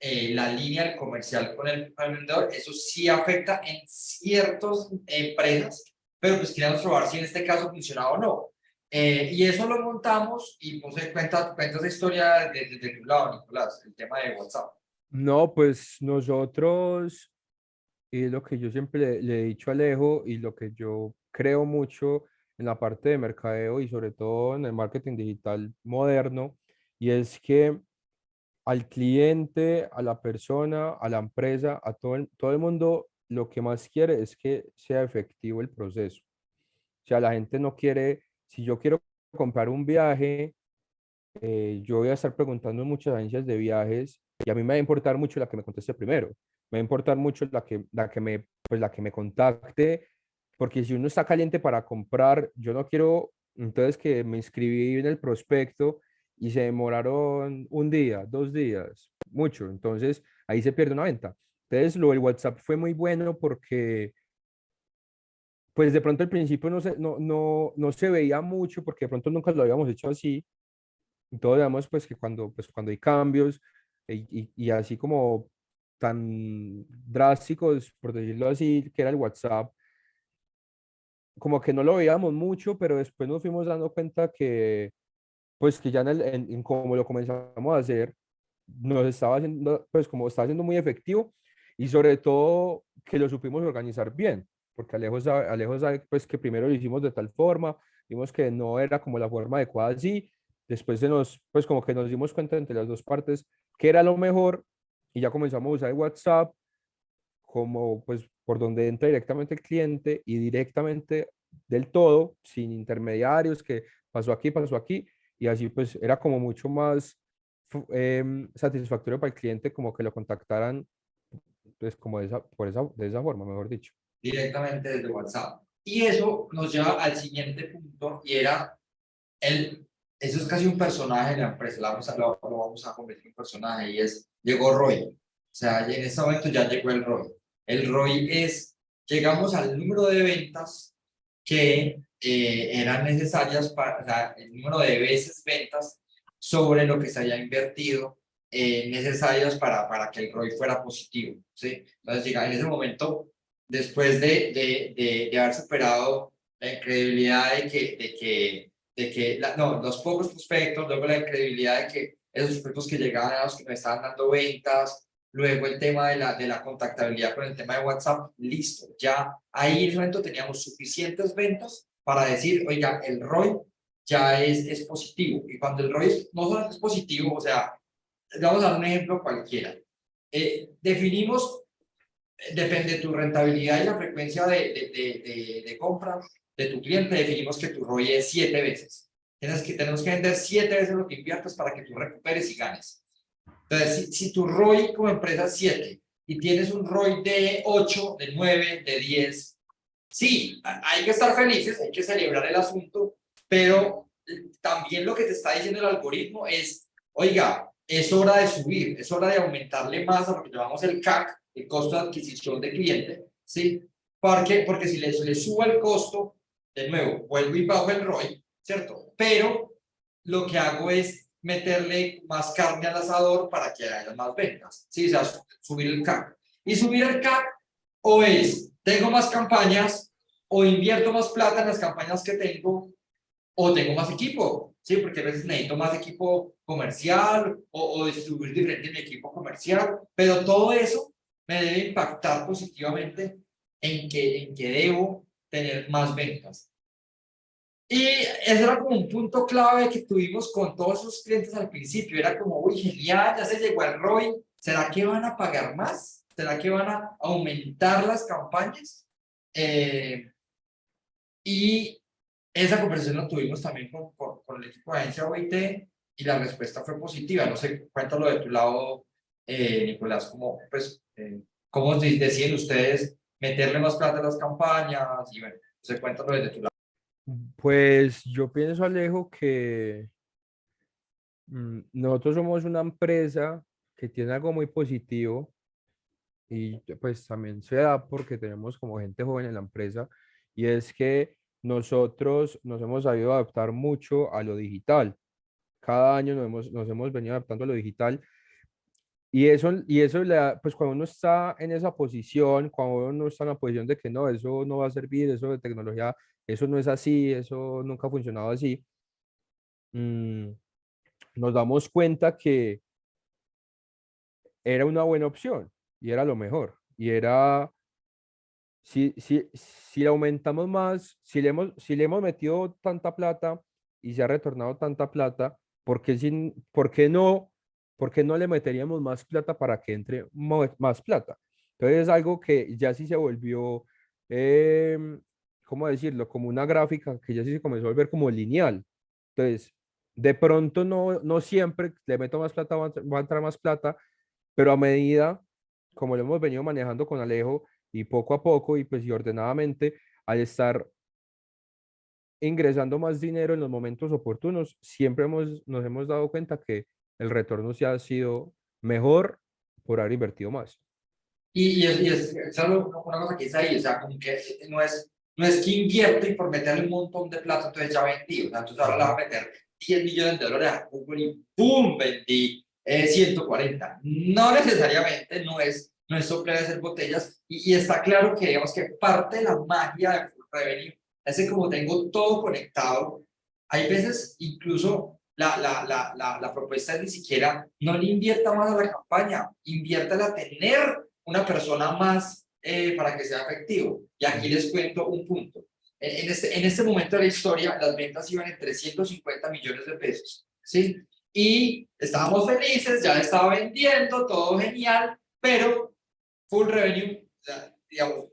la línea del comercial con con el vendedor, eso sí afecta en ciertas empresas, pero pues queríamos probar si en este caso funcionaba o no. Y eso lo montamos y puse cuenta esa historia desde tu lado, Nicolás, el tema de WhatsApp. No, pues nosotros, y lo que yo siempre le he dicho a Alejo y lo que yo creo mucho en la parte de mercadeo y sobre todo en el marketing digital moderno, y es que al cliente, a la persona, a la empresa, a todo el mundo, lo que más quiere es que sea efectivo el proceso. O sea, la gente no quiere, si yo quiero comprar un viaje, yo voy a estar preguntando en muchas agencias de viajes y a mí me va a importar mucho la que me conteste primero. Me va a importar mucho la que me contacte, porque si uno está caliente para comprar, yo no quiero entonces que me inscribí en el prospecto y se demoraron un día, 2 días, mucho. Entonces ahí se pierde una venta. Entonces lo del WhatsApp fue muy bueno porque pues de pronto al principio no se veía mucho porque de pronto nunca lo habíamos hecho así. Todos sabemos pues que cuando hay cambios y así como tan drásticos, por decirlo así, que era el WhatsApp, como que no lo veíamos mucho, pero después nos fuimos dando cuenta que pues que ya en cómo lo comenzamos a hacer, nos estaba haciendo, pues como estaba siendo muy efectivo y sobre todo que lo supimos organizar bien, porque Alejo sabe pues que primero lo hicimos de tal forma, vimos que no era como la forma adecuada así, después pues como que nos dimos cuenta entre las dos partes que era lo mejor y ya comenzamos a usar el WhatsApp como pues por donde entra directamente el cliente y directamente del todo, sin intermediarios, que pasó aquí, y así pues era como mucho más satisfactorio para el cliente como que lo contactaran pues como de esa forma, mejor dicho. Directamente desde WhatsApp. Y eso nos lleva al siguiente punto y era el, eso es casi un personaje de la empresa, lo vamos a convertir en un personaje y es, llegó Roy. O sea, en este momento ya llegó el Roy. El Roy es, llegamos al número de ventas que eran necesarias para, o sea, el número de veces ventas sobre lo que se haya invertido necesarias para que el ROI fuera positivo, ¿sí? Entonces, llega en ese momento, después de haber superado la incredibilidad no, los pocos prospectos, luego la incredibilidad de que esos prospectos que llegaban a los que me estaban dando ventas, luego el tema de la contactabilidad con el tema de WhatsApp, listo, ya ahí en ese momento teníamos suficientes ventas para decir, oiga, el ROI ya es positivo. Y cuando el ROI no solo es positivo, o sea, vamos a dar un ejemplo cualquiera. Definimos, depende de tu rentabilidad y la frecuencia de compra de tu cliente, definimos que tu ROI es 7 veces. Tenemos que vender 7 veces lo que inviertes para que tú recuperes y ganes. Entonces, si tu ROI como empresa es 7 y tienes un ROI de 8, de 9, de 10, sí, hay que estar felices, hay que celebrar el asunto, pero también lo que te está diciendo el algoritmo es, oiga, es hora de subir, es hora de aumentarle más a lo que llamamos el CAC, el costo de adquisición de cliente, ¿sí? Porque si le subo el costo, de nuevo, vuelvo y bajo el ROI, ¿cierto? Pero lo que hago es meterle más carne al asador para que haya más ventas, ¿sí? O sea, subir el CAC. Y subir el CAC o es, tengo más campañas, o invierto más plata en las campañas que tengo, o tengo más equipo, ¿sí? Porque a veces necesito más equipo comercial o distribuir diferente mi equipo comercial, pero todo eso me debe impactar positivamente en que debo tener más ventas. Y ese era como un punto clave que tuvimos con todos esos clientes al principio. Era como, uy, genial, ya se llegó al ROI. ¿Será que van a pagar más? ¿Será que van a aumentar las campañas? Y esa conversación la tuvimos también con el equipo de agencia OIT y la respuesta fue positiva. No sé, cuéntalo de tu lado, Nicolás, cómo deciden ustedes meterle más plata a las campañas y bueno, se cuéntalo desde tu lado. Pues yo pienso, Alejo, que nosotros somos una empresa que tiene algo muy positivo y pues también se da porque tenemos como gente joven en la empresa, y es que nosotros nos hemos sabido adaptar mucho a lo digital. Cada año nos hemos venido adaptando a lo digital, y eso le da, pues cuando uno está en esa posición, cuando uno está en la posición de que no, eso no va a servir, eso de tecnología, eso no es así, eso nunca ha funcionado así, mm, nos damos cuenta que era una buena opción y era lo mejor. Y era, si le aumentamos más, si le hemos metido tanta plata y se ha retornado tanta plata, por qué no le meteríamos más plata para que entre más plata? Entonces es algo que ya sí se volvió, ¿cómo decirlo? Como una gráfica que ya sí se comenzó a volver como lineal. Entonces, de pronto no siempre le meto más plata, va a entrar más plata, pero a medida, como lo hemos venido manejando con Alejo, y poco a poco y pues y ordenadamente, al estar ingresando más dinero en los momentos oportunos, siempre nos hemos dado cuenta que el retorno sí ha sido mejor por haber invertido más. Es algo, una cosa que dice ahí, o sea, como que no es que invierte y por meterle un montón de plata, entonces ya vendí, o sea, entonces ahora le va a Ujú. meter 10 millones de dólares a Google y ¡pum! Vendí 140. No necesariamente, no es soplar de hacer botellas, y está claro que digamos que parte de la magia de Full Revenue es que como tengo todo conectado, hay veces incluso la propuesta es ni siquiera, no le invierta más a la campaña, inviértala a tener una persona más para que sea efectivo. Y aquí Ujú. les cuento un punto. En este momento de la historia, las ventas iban en 350 millones de pesos, ¿sí? Y estábamos felices, ya estaba vendiendo, todo genial, pero Full Revenue, digamos,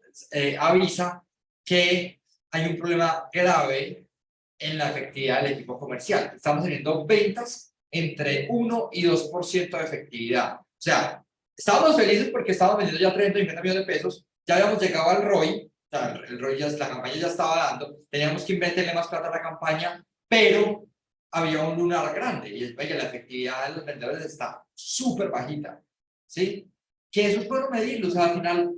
avisa que hay un problema grave en la efectividad del equipo comercial. Estamos teniendo ventas entre 1 y 2% de efectividad. O sea, estábamos felices porque estábamos vendiendo ya 30 y 50 millones de pesos, ya habíamos llegado al ROI, o sea, el ROI ya, la campaña ya estaba dando, teníamos que invertirle más plata a la campaña, pero había un lunar grande y es que la efectividad de los vendedores está súper bajita, ¿sí? Que eso es bueno medirlo, o sea, al final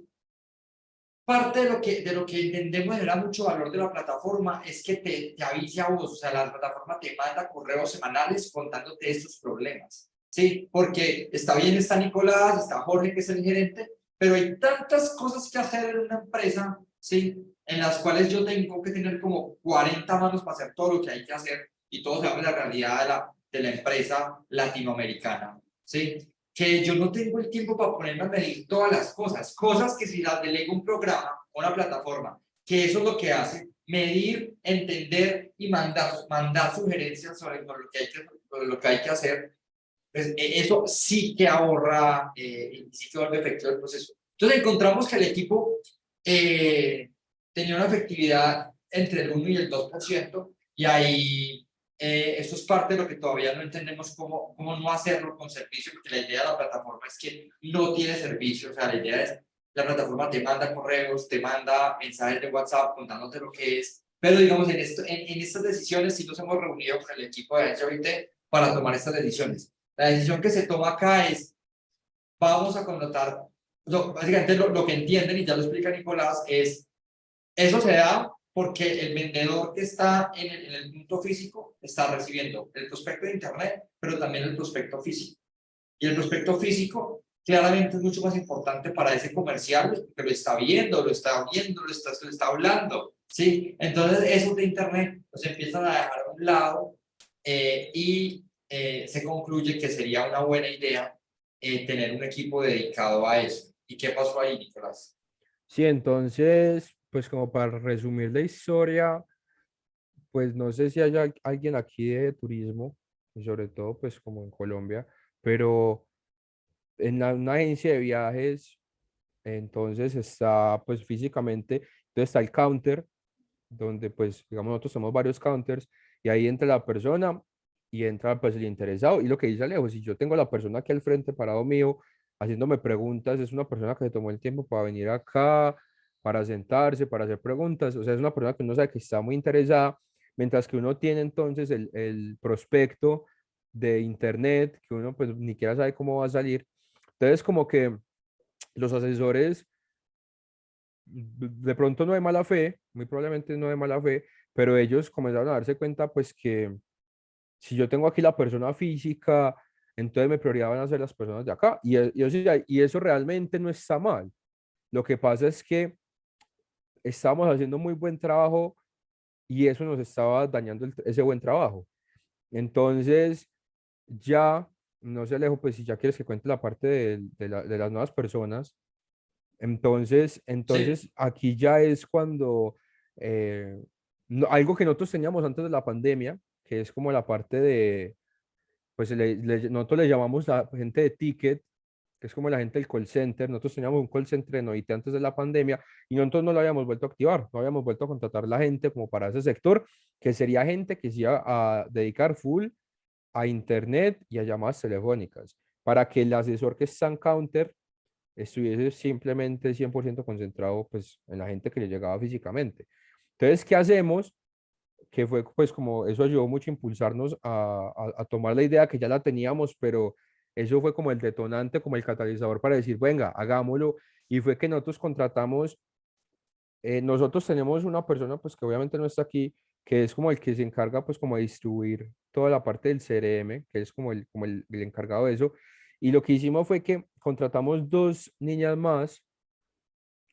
parte de lo que entendemos genera mucho valor de la plataforma es que te avise a vos, o sea, la plataforma te manda correos semanales contándote estos problemas, ¿sí? Porque está bien, está Nicolás, está Jorge, que es el gerente, pero hay tantas cosas que hacer en una empresa, ¿sí? En las cuales yo tengo que tener como 40 manos para hacer todo lo que hay que hacer y todo se llama la realidad de la empresa latinoamericana, ¿sí? Que yo no tengo el tiempo para ponerme a medir todas las cosas, cosas que si las delego un programa o una plataforma, que eso es lo que hace, medir, entender y mandar sugerencias sobre lo que hay que hacer, pues eso sí que ahorra y sí que vuelve efectivo el proceso. Entonces encontramos que el equipo tenía una efectividad entre el 1 y el 2%, y ahí esto es parte de lo que todavía no entendemos cómo no hacerlo con servicio, porque la idea de la plataforma es que no tiene servicio, o sea, la idea es, la plataforma te manda correos, te manda mensajes de WhatsApp contándote lo que es, pero digamos, en estas decisiones sí nos hemos reunido con el equipo de HBT para tomar estas decisiones. La decisión que se toma acá es, vamos a connotar, básicamente lo que entienden, y ya lo explica Nicolás, es, eso se da porque el vendedor que está en el punto físico está recibiendo el prospecto de internet, pero también el prospecto físico. Y el prospecto físico claramente es mucho más importante para ese comercial, que lo está viendo, lo está hablando, ¿sí? Entonces, esos de internet los empiezan a dejar a un lado, se concluye que sería una buena idea tener un equipo dedicado a eso. ¿Y qué pasó ahí, Nicolás? Sí, entonces, pues como para resumir la historia, pues no sé si haya alguien aquí de turismo, y sobre todo pues como en Colombia, pero en una agencia de viajes, entonces está pues físicamente, entonces está el counter, donde pues digamos nosotros tenemos varios counters, y ahí entra la persona y entra pues el interesado, y lo que dice Alejo, si yo tengo a la persona aquí al frente parado mío haciéndome preguntas, es una persona que se tomó el tiempo para venir acá, para sentarse, para hacer preguntas, o sea, es una persona que uno sabe que está muy interesada, mientras que uno tiene entonces el prospecto de internet, que uno pues ni siquiera sabe cómo va a salir. Entonces como que los asesores, de pronto no de mala fe, muy probablemente no de mala fe, pero ellos comenzaron a darse cuenta pues que si yo tengo aquí la persona física, entonces mi prioridad van a ser las personas de acá. Y eso realmente no está mal. Lo que pasa es que estamos haciendo muy buen trabajo y eso nos estaba dañando ese buen trabajo. Entonces, ya, no sé, Alejo, pues si ya quieres que cuente la parte de las nuevas personas, Sí, entonces aquí ya es cuando algo que nosotros teníamos antes de la pandemia, que es como la parte de, pues nosotros le llamamos la gente de ticket, que es como la gente del call center. Nosotros teníamos un call center en OIT antes de la pandemia y nosotros no lo habíamos vuelto a activar, no habíamos vuelto a contratar la gente como para ese sector, que sería gente que se iba a dedicar full a internet y a llamadas telefónicas, para que el asesor que está en counter estuviese simplemente 100% concentrado pues en la gente que le llegaba físicamente. Entonces, ¿qué hacemos? Que fue pues como eso ayudó mucho a impulsarnos a tomar la idea que ya la teníamos, pero eso fue como el detonante, como el catalizador para decir, venga, hagámoslo. Y fue que nosotros contratamos, nosotros tenemos una persona pues que obviamente no está aquí, que es como el que se encarga pues como de distribuir toda la parte del CRM, que es como el encargado de eso. Y lo que hicimos fue que contratamos dos niñas más,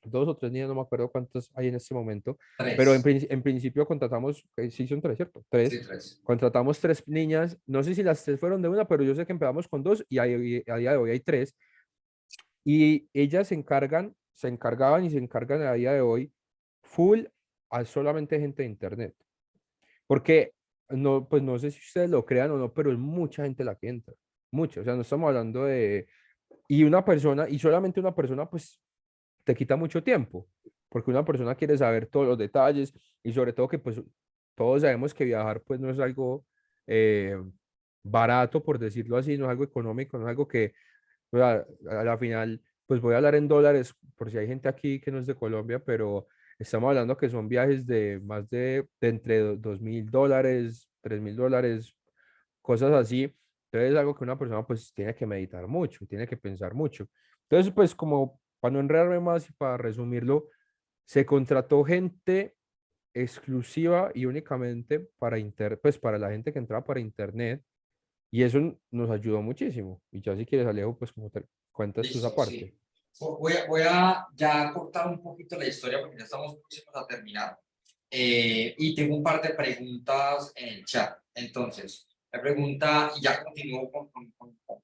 dos o tres niñas, no me acuerdo cuántas hay en este momento, pero tres. en principio contratamos, sí son tres, ¿cierto? Tres. Sí, tres. Contratamos tres niñas, no sé si las tres fueron de una, pero yo sé que empezamos con dos y a día de hoy hay tres. Y ellas se encargaban y se encargan a día de hoy full a solamente gente de internet. Porque no, pues no sé si ustedes lo crean o no, pero es mucha gente la que entra. Mucha. O sea, no estamos hablando de. Y una persona, y solamente una persona, pues te quita mucho tiempo. Porque una persona quiere saber todos los detalles y sobre todo que pues todos sabemos que viajar pues no es algo eh, barato, por decirlo así, no es algo económico, no es algo que o sea, a la final, pues voy a hablar en dólares por si hay gente aquí que no es de Colombia, pero estamos hablando que son viajes de más de entre $2.000, $3.000, cosas así. Entonces es algo que una persona pues tiene que meditar mucho, tiene que pensar mucho. Entonces, pues como para no enredarme más y para resumirlo, se contrató gente exclusiva y únicamente pues para la gente que entraba para internet y eso nos ayudó muchísimo. Y ya si quieres, Alejo, pues como te cuentas tú esa Listo, parte. sí. Voy a ya cortar un poquito la historia porque ya estamos próximos a terminar. Y tengo un par de preguntas en el chat. Entonces, la pregunta, y ya continúo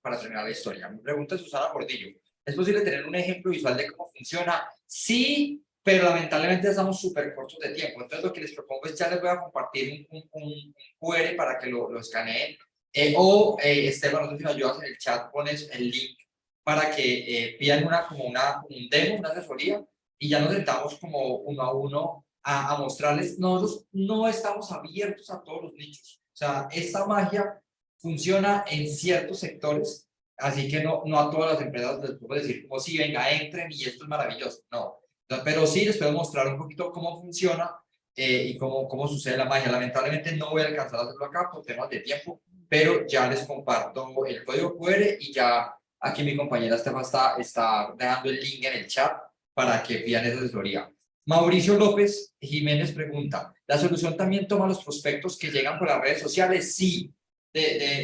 para terminar la historia. Mi pregunta es Susana Gordillo. ¿Es posible tener un ejemplo visual de cómo funciona? Sí, pero lamentablemente estamos súper cortos de tiempo. Entonces, lo que les propongo es ya les voy a compartir un QR para que lo escaneen. Esteban, no sé si me ayudas en el chat, pones el link para que pidan como un demo, una asesoría, y ya nos sentamos como uno a uno a mostrarles. Nosotros no estamos abiertos a todos los nichos. O sea, esta magia funciona en ciertos sectores, así que no a todas las empresas les puedo decir como sí, venga, entren y esto es maravilloso. No, pero sí les puedo mostrar un poquito cómo funciona y cómo sucede la magia. Lamentablemente no voy a alcanzar a hacerlo acá por temas de tiempo, pero ya les comparto el código QR y ya aquí mi compañera Estefa está dejando el link en el chat para que pidan esa asesoría. Mauricio López Jiménez pregunta, ¿la solución también toma los prospectos que llegan por las redes sociales? Sí,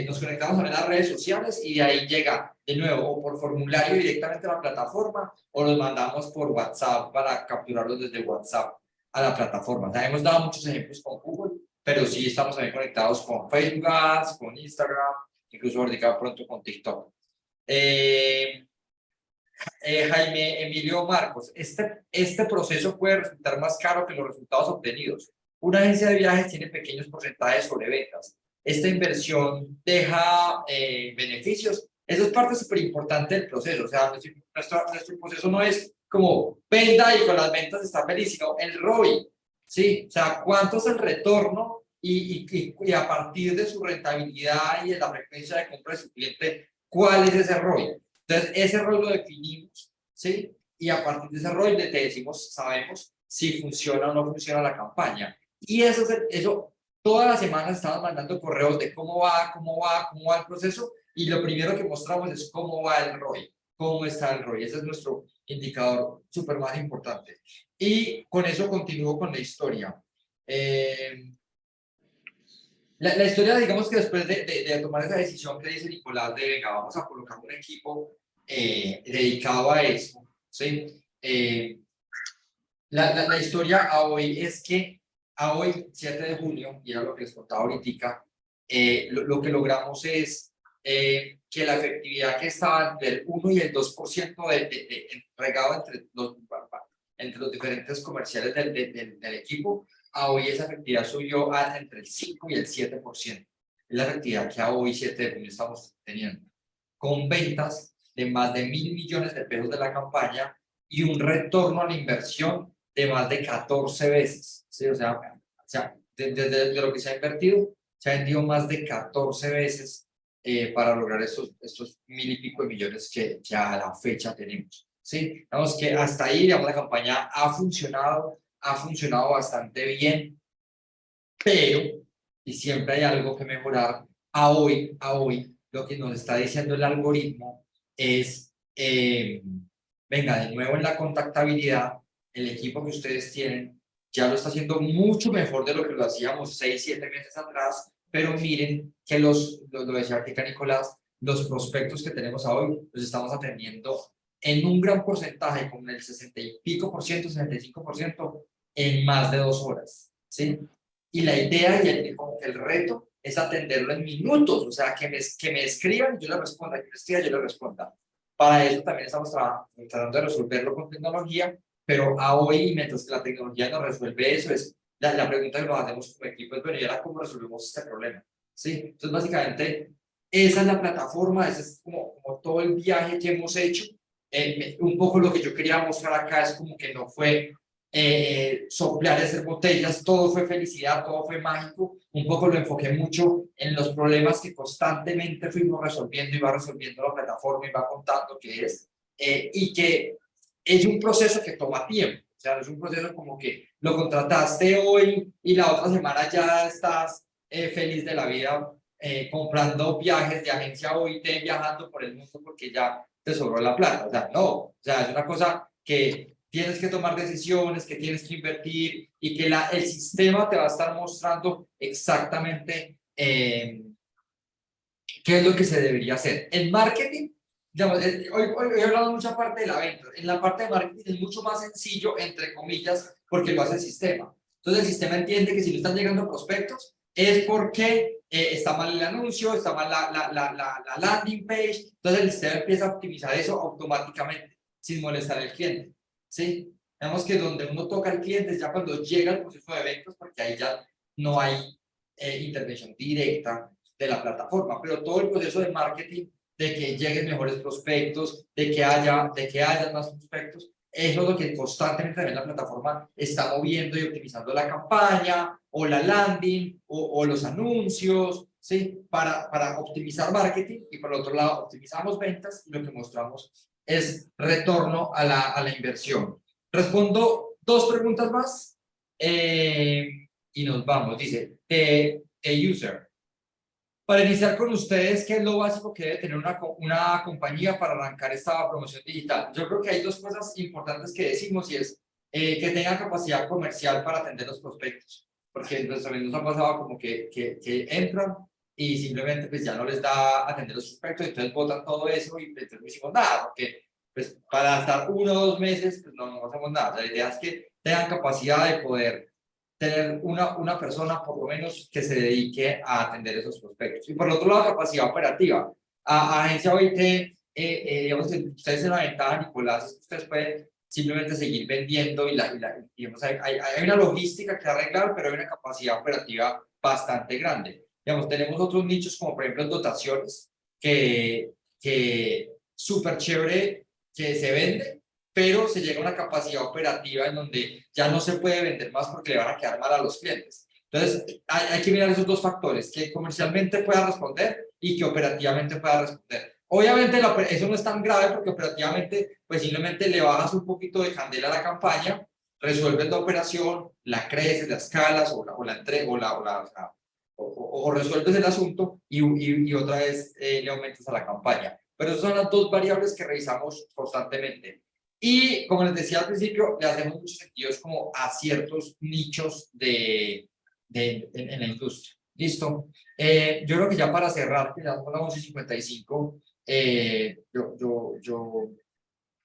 nos conectamos a las redes sociales y de ahí llega de nuevo o por formulario directamente a la plataforma o los mandamos por WhatsApp para capturarlos desde WhatsApp a la plataforma. O sea, hemos dado muchos ejemplos con Google, pero sí estamos también conectados con Facebook Ads, con Instagram, incluso ahorita pronto con TikTok. Eh, Jaime Emilio Marcos, este proceso puede resultar más caro que los resultados obtenidos. Una agencia de viajes tiene pequeños porcentajes sobre ventas. Esta inversión deja beneficios. Eso es parte súper importante del proceso. O sea, nuestro proceso no es como venda y con las ventas está feliz, sino el ROI. ¿Sí? O sea, cuánto es el retorno y a partir de su rentabilidad y de la frecuencia de compra de su cliente, ¿cuál es ese ROI? Entonces, ese rol lo definimos, ¿sí? Y a partir de ese rol te decimos, sabemos si funciona o no funciona la campaña. Y eso todas las semanas estamos mandando correos de cómo va el proceso y lo primero que mostramos es cómo va el ROI. cómo está el ROI. Ese es nuestro indicador súper más importante. Y con eso continúo con la historia. La historia, digamos que después de tomar esa decisión que dice Nicolás de, venga, vamos a colocar un equipo dedicado a eso, ¿sí? La historia a hoy es que a hoy, 7 de junio, y era lo que les contaba ahorita, lo que logramos es que la efectividad que estaba entre el 1 y el 2% regado entre los diferentes comerciales del equipo, a hoy esa efectividad subió a entre el 5 y el 7%. Es la efectividad que a hoy, 7 de junio, estamos teniendo, con ventas de más de 1.000 millones de pesos de la campaña y un retorno a la inversión de más de 14 veces. ¿Sí? O sea desde lo que se ha invertido, se ha vendido más de 14 veces para lograr estos 1.000 y pico de millones que a la fecha tenemos. ¿Sí? Digamos que hasta ahí, digamos, la campaña ha funcionado bastante bien, pero, y siempre hay algo que mejorar, a hoy, lo que nos está diciendo el algoritmo es, venga, de nuevo en la contactabilidad, el equipo que ustedes tienen ya lo está haciendo mucho mejor de lo que lo hacíamos 6, 7 meses atrás, pero miren que lo decía ahorita Nicolás, los prospectos que tenemos hoy los estamos atendiendo en un gran porcentaje, como el 60 y pico por ciento, 65%, en más de 2 horas, ¿sí? Y la idea y como que el reto es atenderlo en minutos, o sea, que me escriban, yo le responda, que me escriba, yo le responda. Para eso también estamos tratando de resolverlo con tecnología, pero a hoy, mientras que la tecnología nos resuelve eso, es la pregunta que nos hacemos como equipo es, bueno, ¿y ahora cómo resolvemos este problema? ¿Sí? Entonces, básicamente, esa es la plataforma, ese es como todo el viaje que hemos hecho. Un poco lo que yo quería mostrar acá es como que no fue soplar y hacer botellas, todo fue felicidad, todo fue mágico. Un poco lo enfoqué mucho en los problemas que constantemente fuimos resolviendo y va resolviendo la plataforma y va contando qué es, y que es un proceso que toma tiempo. O sea, no es un proceso como que lo contrataste hoy y la otra semana ya estás feliz de la vida comprando viajes de agencia OIT, viajando por el mundo porque ya te sobró la plata. O sea, no. O sea, es una cosa que tienes que tomar decisiones, que tienes que invertir y que el sistema te va a estar mostrando exactamente qué es lo que se debería hacer. En marketing, digamos, hoy he hablado mucha parte de la venta. En la parte de marketing es mucho más sencillo, entre comillas, porque lo hace el sistema. Entonces el sistema entiende que si no están llegando prospectos es porque está mal el anuncio, está mal la landing page. Entonces el sistema empieza a optimizar eso automáticamente, sin molestar al cliente. ¿Sí? Digamos que donde uno toca al cliente es ya cuando llega el proceso de ventas, porque ahí ya no hay intervención directa de la plataforma, pero todo el proceso de marketing, de que lleguen mejores prospectos, de que haya más prospectos, eso es lo que constantemente también la plataforma está moviendo y optimizando la campaña, o la landing, o los anuncios, ¿sí? Para optimizar marketing, y por otro lado optimizamos ventas, y lo que mostramos es retorno a la inversión. Respondo 2 preguntas más y nos vamos. Dice, user. Para iniciar con ustedes, ¿qué es lo básico que debe tener una compañía para arrancar esta promoción digital? Yo creo que hay 2 cosas importantes que decimos y es que tenga capacidad comercial para atender los prospectos, porque también nos ha pasado como que entran y simplemente pues ya no les da atender los prospectos, entonces botan todo eso y pues no hicimos nada, porque pues para estar 1 o 2 meses pues no hacemos nada. La idea es que tengan capacidad de poder tener una persona por lo menos que se dedique a atender esos prospectos. Y por el otro lado, capacidad operativa. A agencia OIT, digamos que ustedes en la ventaja, Nicolás, es que ustedes pueden simplemente seguir vendiendo y digamos, hay una logística que arreglar, pero hay una capacidad operativa bastante grande. Digamos, tenemos otros nichos como por ejemplo dotaciones, que súper chévere que se vende, pero se llega a una capacidad operativa en donde ya no se puede vender más porque le van a quedar mal a los clientes. Entonces, hay que mirar esos 2 factores, que comercialmente pueda responder y que operativamente pueda responder. Obviamente, eso no es tan grave porque operativamente, pues simplemente le bajas un poquito de candela a la campaña, resuelves la operación, la creces, la escalas o la entrega o resuelves el asunto y otra vez le aumentas a la campaña. Pero esas son las dos variables que revisamos constantemente. Y como les decía al principio, le hacemos muchos sentidos como a ciertos nichos en la industria. ¿Listo? Yo creo que ya para cerrar, que ya son las 11:55,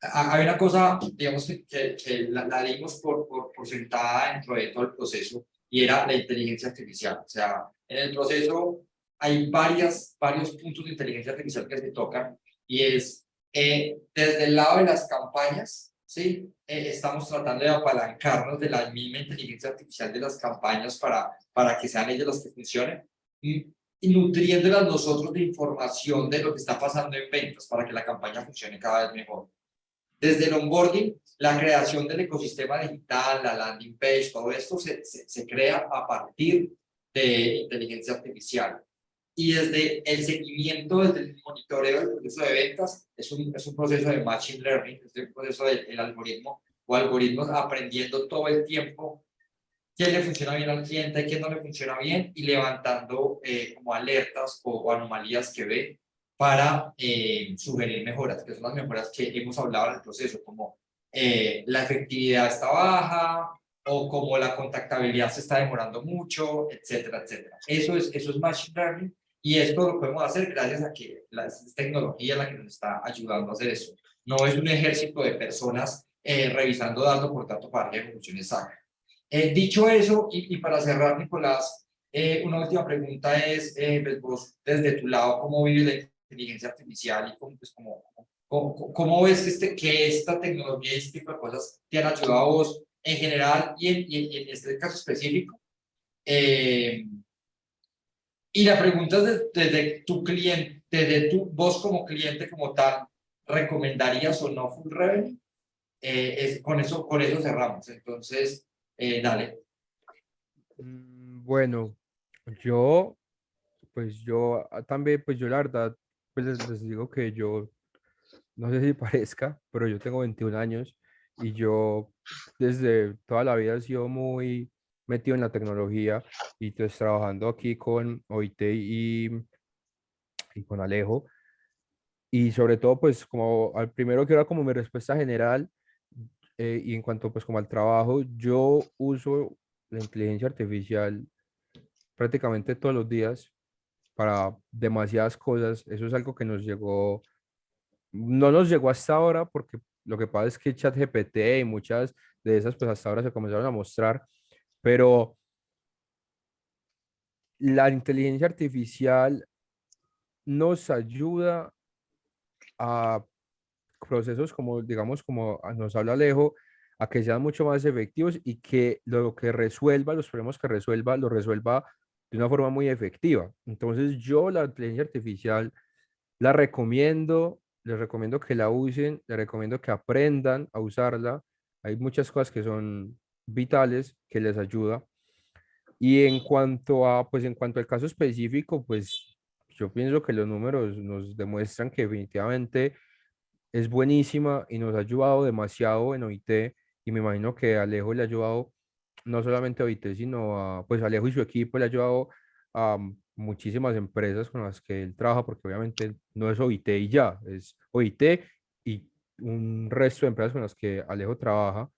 hay una cosa, digamos, que la dimos por sentada dentro de todo el proceso y era la inteligencia artificial. O sea, en el proceso hay varios puntos de inteligencia artificial que se tocan y es desde el lado de las campañas, ¿sí? Estamos tratando de apalancarnos de la misma inteligencia artificial de las campañas para que sean ellas las que funcionen y nutriéndolas nosotros de información de lo que está pasando en ventas para que la campaña funcione cada vez mejor. Desde el onboarding, la creación del ecosistema digital, la landing page, todo esto se crea a partir de inteligencia artificial. Y desde el seguimiento, desde el monitoreo del proceso de ventas, es un proceso de machine learning, es un proceso del algoritmo o algoritmos aprendiendo todo el tiempo qué le funciona bien al cliente, qué no le funciona bien y levantando como alertas o anomalías que ve para sugerir mejoras, que son las mejoras que hemos hablado en el proceso, como la efectividad está baja o como la contactabilidad se está demorando mucho, etcétera, etcétera. Eso es Machine Learning y esto lo podemos hacer gracias a que es tecnología la que nos está ayudando a hacer eso. No es un ejército de personas revisando dato por dato para que funciones exactas. Dicho eso, y para cerrar, Nicolás, una última pregunta es, pues vos desde tu lado, ¿cómo vive la inteligencia artificial y cómo ves que esta tecnología y este tipo de cosas te han ayudado a vos en general y en este caso específico? Y la pregunta es desde tu cliente, vos como cliente como tal, ¿recomendarías o no Full Revenue? Con eso cerramos. Entonces, dale. Bueno, yo, pues yo también, pues yo la verdad, pues les digo que yo, no sé si parezca, pero yo tengo 21 años y yo desde toda la vida he sido muy metido en la tecnología y pues trabajando aquí con OIT y con Alejo. Y sobre todo, pues como al primero que era como mi respuesta general y en cuanto pues como al trabajo, yo uso la inteligencia artificial prácticamente todos los días para demasiadas cosas. Eso es algo que nos llegó, no nos llegó hasta ahora porque lo que pasa es que ChatGPT y muchas de esas pues hasta ahora se comenzaron a mostrar, pero la inteligencia artificial nos ayuda a procesos como, digamos, como nos habla Alejo, a que sean mucho más efectivos y que lo que resuelva, los problemas que resuelva, lo resuelva de una forma muy efectiva. Entonces yo la inteligencia artificial la recomiendo, les recomiendo que la usen, les recomiendo que aprendan a usarla. Hay muchas cosas que son vitales que les ayuda. Y en cuanto a, pues en cuanto al caso específico, pues yo pienso que los números nos demuestran que definitivamente es buenísima y nos ha ayudado demasiado en OIT y me imagino que Alejo le ha ayudado no solamente a OIT, sino a, pues Alejo y su equipo le ha ayudado a muchísimas empresas con las que él trabaja, porque obviamente no es OIT y ya, es OIT y un resto de empresas con las que Alejo trabaja.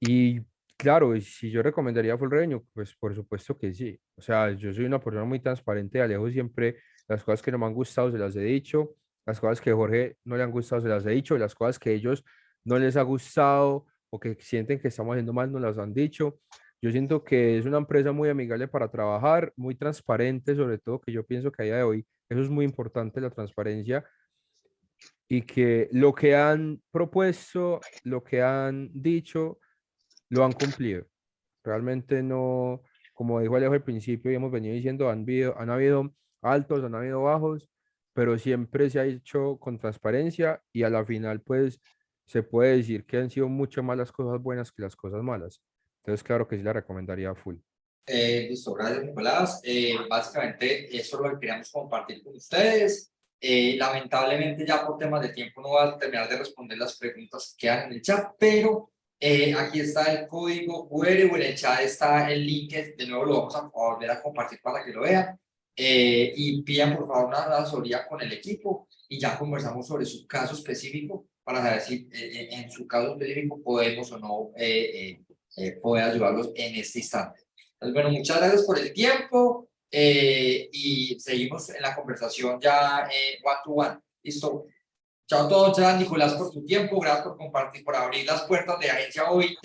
Y claro, y si yo recomendaría Full Revenue, pues por supuesto que sí. O sea, yo soy una persona muy transparente, Alejo siempre las cosas que no me han gustado se las he dicho, las cosas que a Jorge no le han gustado se las he dicho, las cosas que a ellos no les ha gustado o que sienten que estamos haciendo mal nos las han dicho. Yo siento que es una empresa muy amigable para trabajar, muy transparente, sobre todo que yo pienso que a día de hoy eso es muy importante, la transparencia, y que lo que han propuesto, lo que han dicho, lo han cumplido. Realmente no, como dijo Alejo al principio y hemos venido diciendo, han habido altos, han habido bajos, pero siempre se ha hecho con transparencia y a la final pues se puede decir que han sido mucho más las cosas buenas que las cosas malas. Entonces claro que sí la recomendaría full. Listo, gracias Nicolás. Básicamente eso es lo que queríamos compartir con ustedes. Lamentablemente ya por temas de tiempo no voy a terminar de responder las preguntas que quedan en el chat, pero aquí está el código QR o en el chat está el link, de nuevo lo vamos a volver a compartir para que lo vean. Y pidan por favor una asesoría con el equipo y ya conversamos sobre su caso específico para saber si en su caso específico podemos o no poder ayudarlos en este instante. Entonces, bueno, muchas gracias por el tiempo y seguimos en la conversación ya one to one. Listo. Chao a todos, gracias Nicolás por tu tiempo, gracias por compartir, por abrir las puertas de Agencia OIT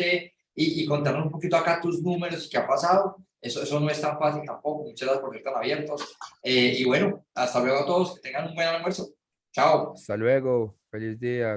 y contarnos un poquito acá tus números y qué ha pasado. Eso no es tan fácil tampoco, muchas gracias por ser tan abiertos. Y bueno, hasta luego a todos, que tengan un buen almuerzo. Chao. Hasta luego, feliz día.